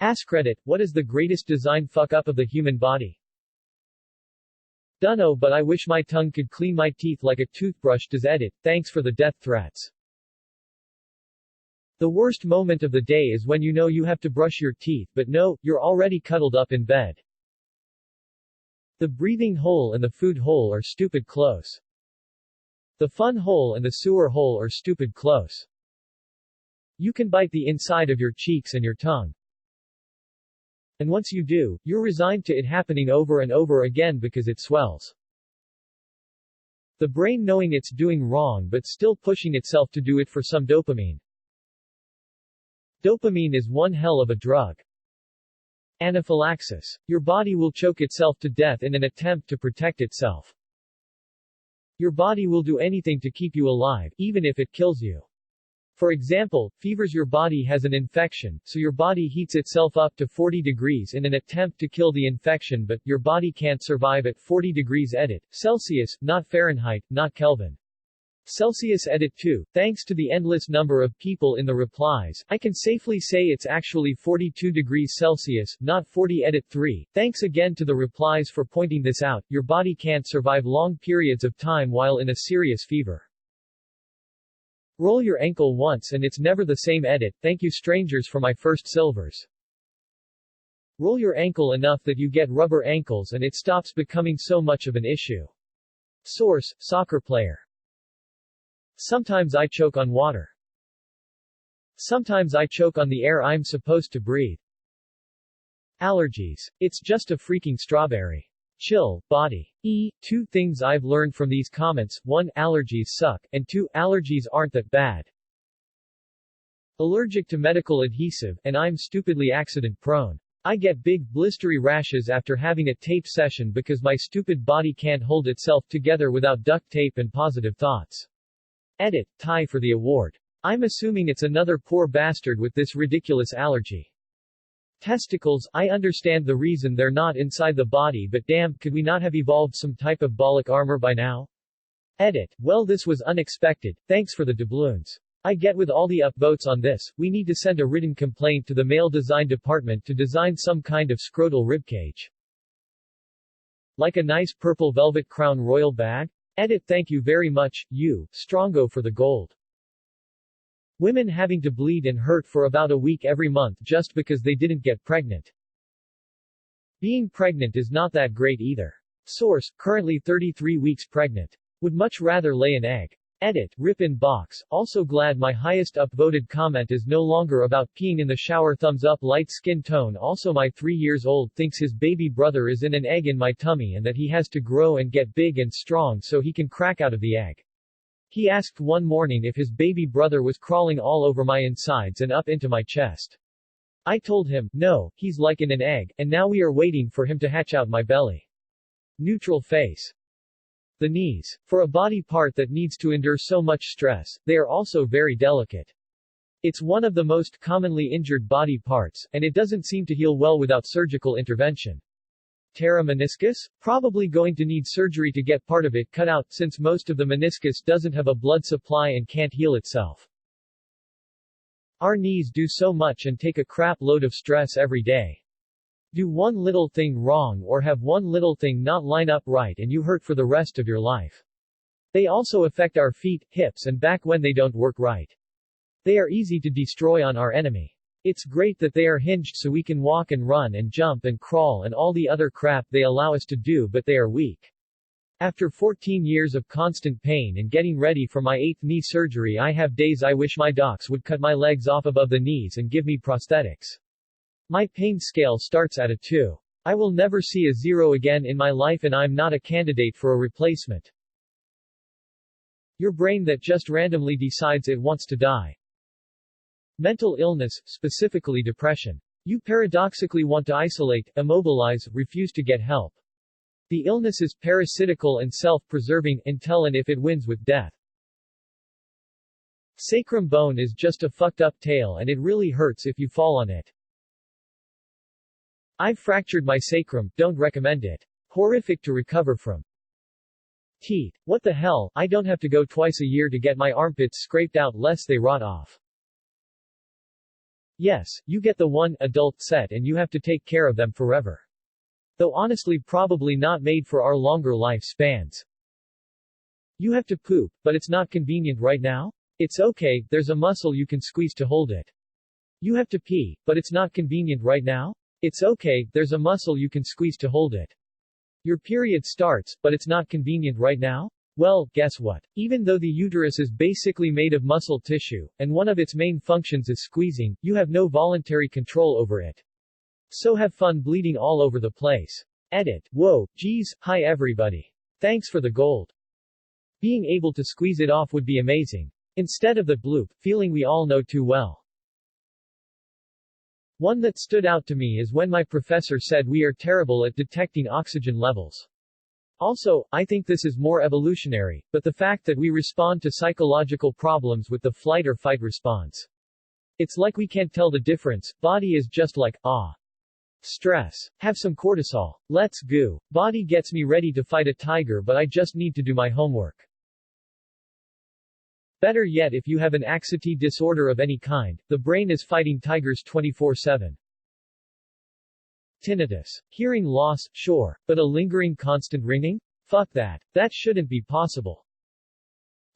Askreddit, what is the greatest design fuck-up of the human body? Dunno, but I wish my tongue could clean my teeth like a toothbrush does. Edit, thanks for the death threats. The worst moment of the day is when you know you have to brush your teeth, but no, you're already cuddled up in bed. The breathing hole and the food hole are stupid close. The fun hole and the sewer hole are stupid close. You can bite the inside of your cheeks and your tongue. And once you do, you're resigned to it happening over and over again because it swells. The brain knowing it's doing wrong but still pushing itself to do it for some dopamine. Dopamine is one hell of a drug. Anaphylaxis. Your body will choke itself to death in an attempt to protect itself. Your body will do anything to keep you alive, even if it kills you. For example, fevers. Your body has an infection, so your body heats itself up to 40 degrees in an attempt to kill the infection, but your body can't survive at 40 degrees. Edit, Celsius, not Fahrenheit, not Kelvin. Celsius. Edit 2. Thanks to the endless number of people in the replies, I can safely say it's actually 42 degrees Celsius, not 40. Edit 3. Thanks again to the replies for pointing this out. Your body can't survive long periods of time while in a serious fever. Roll your ankle once and it's never the same. Edit, thank you strangers for my first silvers. Roll your ankle enough that you get rubber ankles and it stops becoming so much of an issue. Source, soccer player. Sometimes I choke on water. Sometimes I choke on the air I'm supposed to breathe. Allergies. It's just a freaking strawberry. Chill, body. 2 things I've learned from these comments: 1. Allergies suck, and 2. Allergies aren't that bad. Allergic to medical adhesive, and I'm stupidly accident prone. I get big, blistery rashes after having a tape session because my stupid body can't hold itself together without duct tape and positive thoughts. Edit, tie for the award. I'm assuming it's another poor bastard with this ridiculous allergy. Testicles. I understand the reason they're not inside the body, but damn, could we not have evolved some type of bollock armor by now? Edit, well, this was unexpected, thanks for the doubloons. I get with all the upvotes on this, we need to send a written complaint to the male design department to design some kind of scrotal ribcage. Like a nice purple velvet crown royal bag? Edit, thank you very much, you, Strongo, for the gold. Women having to bleed and hurt for about a week every month just because they didn't get pregnant. Being pregnant is not that great either. Source, currently 33 weeks pregnant. Would much rather lay an egg. Edit, rip in box, also glad my highest upvoted comment is no longer about peeing in the shower. Thumbs up. Light skin tone. Also my 3 years old thinks his baby brother is in an egg in my tummy and that he has to grow and get big and strong so he can crack out of the egg. He asked one morning if his baby brother was crawling all over my insides and up into my chest. I told him, no, he's like in an egg, and now we are waiting for him to hatch out my belly. Neutral face. The knees. For a body part that needs to endure so much stress, they are also very delicate. It's one of the most commonly injured body parts, and it doesn't seem to heal well without surgical intervention. Tear a meniscus? Probably going to need surgery to get part of it cut out, since most of the meniscus doesn't have a blood supply and can't heal itself. Our knees do so much and take a crap load of stress every day. Do one little thing wrong or have one little thing not line up right and you hurt for the rest of your life. They also affect our feet, hips and back when they don't work right. They are easy to destroy on our enemy. It's great that they are hinged so we can walk and run and jump and crawl and all the other crap they allow us to do, but they are weak. After 14 years of constant pain and getting ready for my 8th knee surgery, I have days I wish my docs would cut my legs off above the knees and give me prosthetics. My pain scale starts at a 2. I will never see a 0 again in my life and I'm not a candidate for a replacement. Your brain that just randomly decides it wants to die. Mental illness, specifically depression. You paradoxically want to isolate, immobilize, refuse to get help. The illness is parasitical and self-preserving, until and if it wins with death. Sacrum bone is just a fucked up tail and it really hurts if you fall on it. I've fractured my sacrum, don't recommend it. Horrific to recover from. Teeth. What the hell, I don't have to go twice a year to get my armpits scraped out lest they rot off. Yes, you get the one adult set and you have to take care of them forever. Though honestly probably not made for our longer lifespans. You have to poop, but it's not convenient right now? It's okay, there's a muscle you can squeeze to hold it. You have to pee, but it's not convenient right now? It's okay, there's a muscle you can squeeze to hold it. Your period starts, but it's not convenient right now? Well, guess what? Even though the uterus is basically made of muscle tissue, and one of its main functions is squeezing, you have no voluntary control over it. So have fun bleeding all over the place. Edit. Whoa, geez, hi everybody. Thanks for the gold. Being able to squeeze it off would be amazing. Instead of the bloop, feeling we all know too well. One that stood out to me is when my professor said we are terrible at detecting oxygen levels. Also, I think this is more evolutionary, but the fact that we respond to psychological problems with the flight or fight response. It's like we can't tell the difference, body is just like, stress. Have some cortisol. Let's go. Body gets me ready to fight a tiger but I just need to do my homework. Better yet, if you have an anxiety disorder of any kind, the brain is fighting tigers 24/7. Tinnitus. Hearing loss, sure, but a lingering constant ringing? Fuck that. That shouldn't be possible.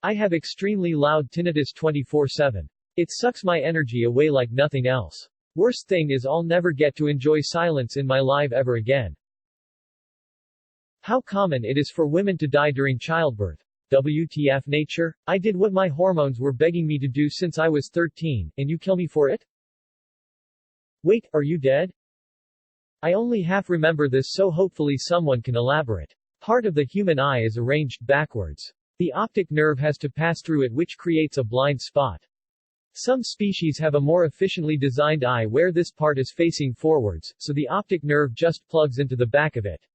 I have extremely loud tinnitus 24/7. It sucks my energy away like nothing else. Worst thing is I'll never get to enjoy silence in my life ever again. How common it is for women to die during childbirth. WTF nature? I did what my hormones were begging me to do since I was 13, and you kill me for it? Wait, are you dead? I only half remember this, so hopefully someone can elaborate. Part of the human eye is arranged backwards. The optic nerve has to pass through it, which creates a blind spot. Some species have a more efficiently designed eye where this part is facing forwards, so the optic nerve just plugs into the back of it.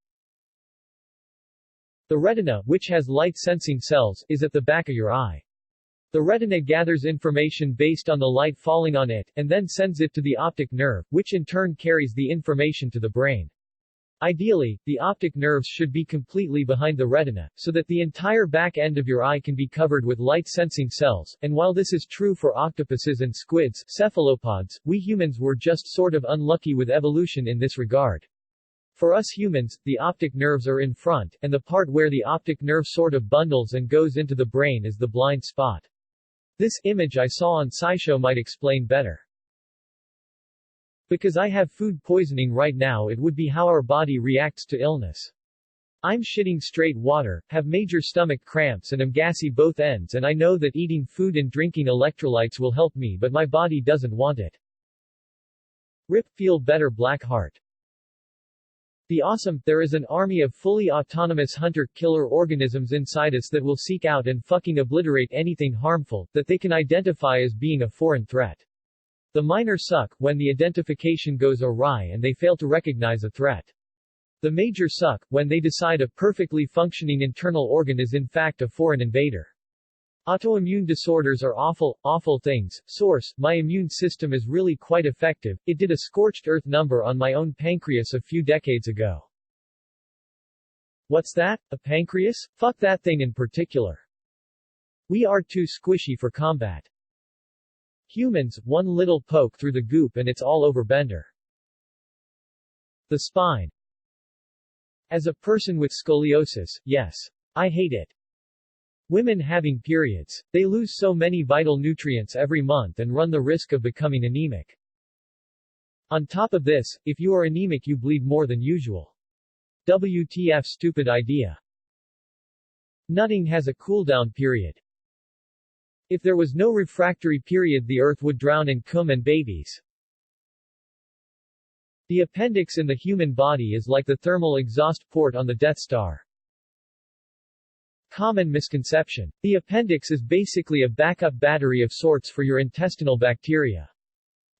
The retina, which has light-sensing cells, is at the back of your eye. The retina gathers information based on the light falling on it, and then sends it to the optic nerve, which in turn carries the information to the brain. Ideally, the optic nerves should be completely behind the retina, so that the entire back end of your eye can be covered with light-sensing cells, and while this is true for octopuses and squids, cephalopods, we humans were just sort of unlucky with evolution in this regard. For us humans, the optic nerves are in front, and the part where the optic nerve sort of bundles and goes into the brain is the blind spot. This image I saw on SciShow might explain better. Because I have food poisoning right now, it would be how our body reacts to illness. I'm shitting straight water, have major stomach cramps and am gassy both ends, and I know that eating food and drinking electrolytes will help me, but my body doesn't want it. RIP, feel better Black Heart. The awesome, there is an army of fully autonomous hunter-killer organisms inside us that will seek out and fucking obliterate anything harmful, that they can identify as being a foreign threat. The minor suck, when the identification goes awry and they fail to recognize a threat. The major suck, when they decide a perfectly functioning internal organ is in fact a foreign invader. Autoimmune disorders are awful, awful things. Source, my immune system is really quite effective. It did a scorched earth number on my own pancreas a few decades ago. What's that? A pancreas? Fuck that thing in particular. We are too squishy for combat. Humans, one little poke through the goop and it's all over Bender. The spine. As a person with scoliosis, yes. I hate it. Women having periods. They lose so many vital nutrients every month and run the risk of becoming anemic. On top of this, if you are anemic you bleed more than usual. WTF stupid idea. Nutting has a cooldown period. If there was no refractory period the earth would drown in cum and babies. The appendix in the human body is like the thermal exhaust port on the Death Star. Common misconception. The appendix is basically a backup battery of sorts for your intestinal bacteria.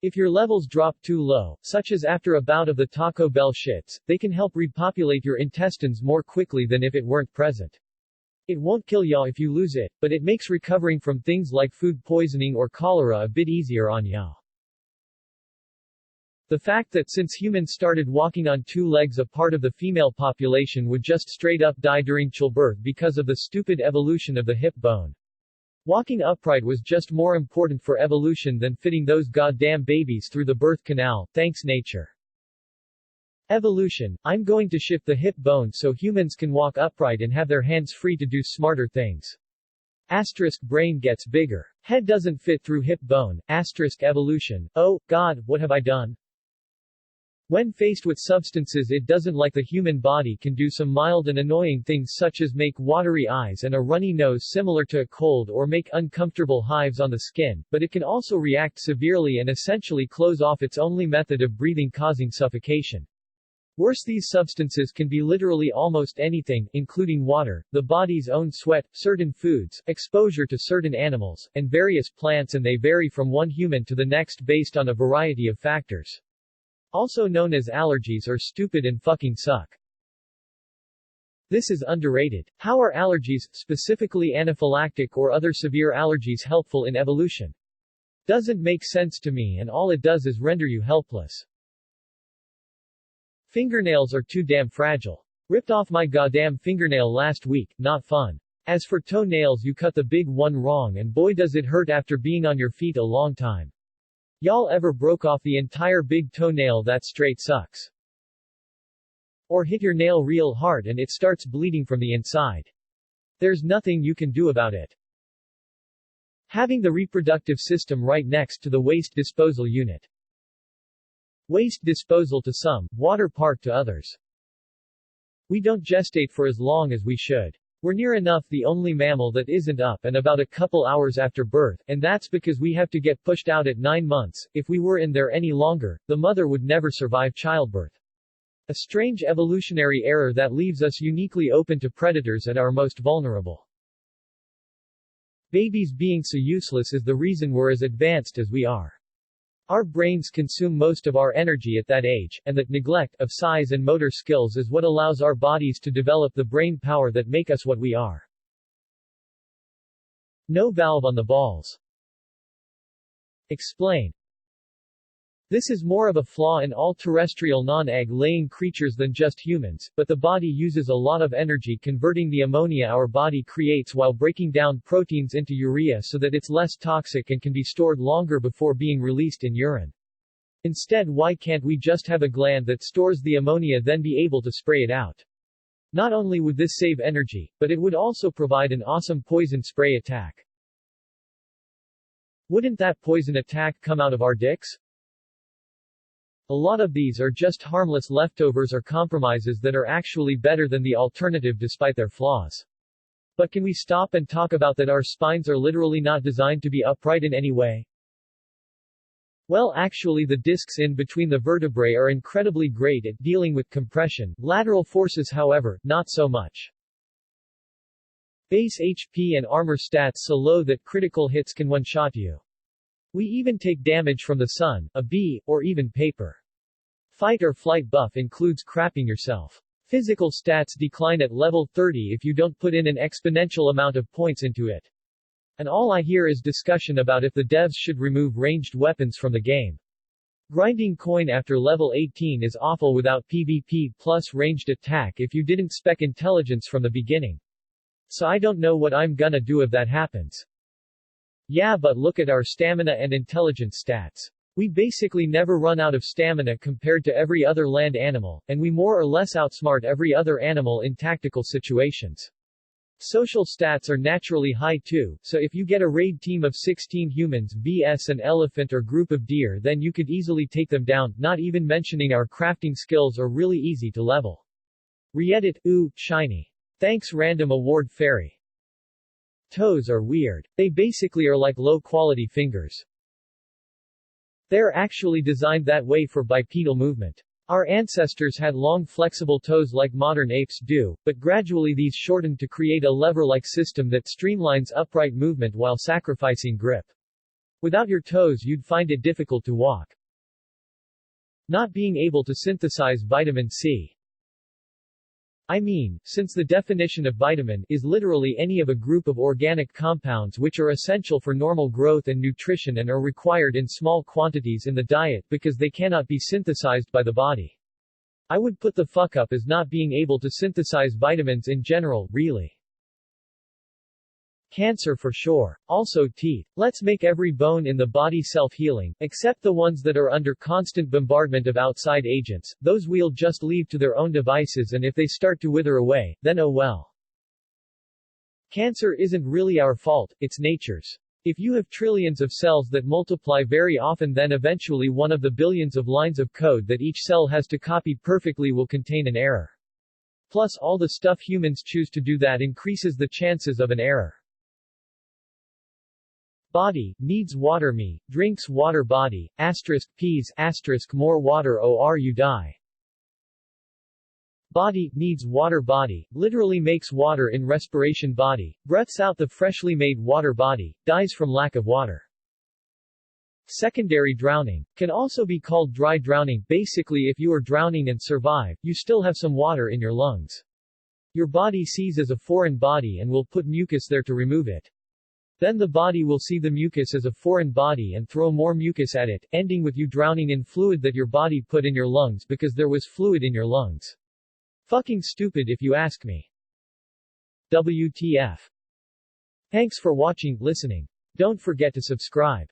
If your levels drop too low, such as after a bout of the Taco Bell shits, they can help repopulate your intestines more quickly than if it weren't present. It won't kill ya if you lose it, but it makes recovering from things like food poisoning or cholera a bit easier on ya. The fact that since humans started walking on two legs a part of the female population would just straight up die during childbirth because of the stupid evolution of the hip bone. Walking upright was just more important for evolution than fitting those goddamn babies through the birth canal, thanks nature. Evolution, I'm going to shift the hip bone so humans can walk upright and have their hands free to do smarter things. Asterisk brain gets bigger. Head doesn't fit through hip bone. Asterisk evolution. Oh, God, what have I done? When faced with substances it doesn't like, the human body can do some mild and annoying things such as make watery eyes and a runny nose similar to a cold or make uncomfortable hives on the skin, but it can also react severely and essentially close off its only method of breathing, causing suffocation. Worse, these substances can be literally almost anything, including water, the body's own sweat, certain foods, exposure to certain animals, and various plants, and they vary from one human to the next based on a variety of factors. Also known as allergies or stupid and fucking suck. This is underrated. How are allergies, specifically anaphylactic or other severe allergies, helpful in evolution? Doesn't make sense to me, and all it does is render you helpless. Fingernails are too damn fragile. Ripped off my goddamn fingernail last week, not fun. As for toenails, you cut the big one wrong and boy does it hurt after being on your feet a long time. Y'all ever broke off the entire big toenail? That straight sucks. Or hit your nail real hard and it starts bleeding from the inside. There's nothing you can do about it. Having the reproductive system right next to the waste disposal unit. Waste disposal to some, water park to others. We don't gestate for as long as we should. We're near enough the only mammal that isn't up and about a couple hours after birth, and that's because we have to get pushed out at 9 months. If we were in there any longer, the mother would never survive childbirth. A strange evolutionary error that leaves us uniquely open to predators at our most vulnerable. Babies being so useless is the reason we're as advanced as we are. Our brains consume most of our energy at that age, and the neglect of size and motor skills is what allows our bodies to develop the brain power that make us what we are. No valve on the balls. Explain. This is more of a flaw in all terrestrial non-egg-laying creatures than just humans, but the body uses a lot of energy converting the ammonia our body creates while breaking down proteins into urea so that it's less toxic and can be stored longer before being released in urine. Instead, why can't we just have a gland that stores the ammonia then be able to spray it out? Not only would this save energy, but it would also provide an awesome poison spray attack. Wouldn't that poison attack come out of our dicks? A lot of these are just harmless leftovers or compromises that are actually better than the alternative despite their flaws. But can we stop and talk about that our spines are literally not designed to be upright in any way? Well, actually the discs in between the vertebrae are incredibly great at dealing with compression, lateral forces however, not so much. Base HP and armor stats so low that critical hits can one-shot you. We even take damage from the sun, a bee, or even paper. Fight or flight buff includes crapping yourself. Physical stats decline at level 30 if you don't put in an exponential amount of points into it. And all I hear is discussion about if the devs should remove ranged weapons from the game. Grinding coin after level 18 is awful without PvP plus ranged attack if you didn't spec intelligence from the beginning. So I don't know what I'm gonna do if that happens. Yeah, but look at our stamina and intelligence stats. We basically never run out of stamina compared to every other land animal, and we more or less outsmart every other animal in tactical situations. Social stats are naturally high too, so if you get a raid team of 16 humans vs an elephant or group of deer then you could easily take them down, not even mentioning our crafting skills are really easy to level. Reddit, ooh, shiny. Thanks random award fairy. Toes are weird. They basically are like low-quality fingers. They're actually designed that way for bipedal movement. Our ancestors had long flexible toes like modern apes do, but gradually these shortened to create a lever-like system that streamlines upright movement while sacrificing grip. Without your toes you'd find it difficult to walk. Not being able to synthesize vitamin C. I mean, since the definition of vitamin is literally any of a group of organic compounds which are essential for normal growth and nutrition and are required in small quantities in the diet because they cannot be synthesized by the body. I would put the fuck up as not being able to synthesize vitamins in general, really. Cancer for sure. Also teeth. Let's make every bone in the body self-healing, except the ones that are under constant bombardment of outside agents, those we'll just leave to their own devices, and if they start to wither away, then oh well. Cancer isn't really our fault, it's nature's. If you have trillions of cells that multiply very often, then eventually one of the billions of lines of code that each cell has to copy perfectly will contain an error. Plus all the stuff humans choose to do that increases the chances of an error. Body, needs water. Me, drinks water. Body, asterisk, peas, asterisk, more water or you die. Body, needs water. Body, literally makes water in respiration. Body, breathes out the freshly made water. Body, dies from lack of water. Secondary drowning. Can also be called dry drowning. Basically, if you are drowning and survive, you still have some water in your lungs. Your body sees as a foreign body and will put mucus there to remove it. Then the body will see the mucus as a foreign body and throw more mucus at it, ending with you drowning in fluid that your body put in your lungs because there was fluid in your lungs. Fucking stupid if you ask me. WTF. Thanks for watching, listening. Don't forget to subscribe.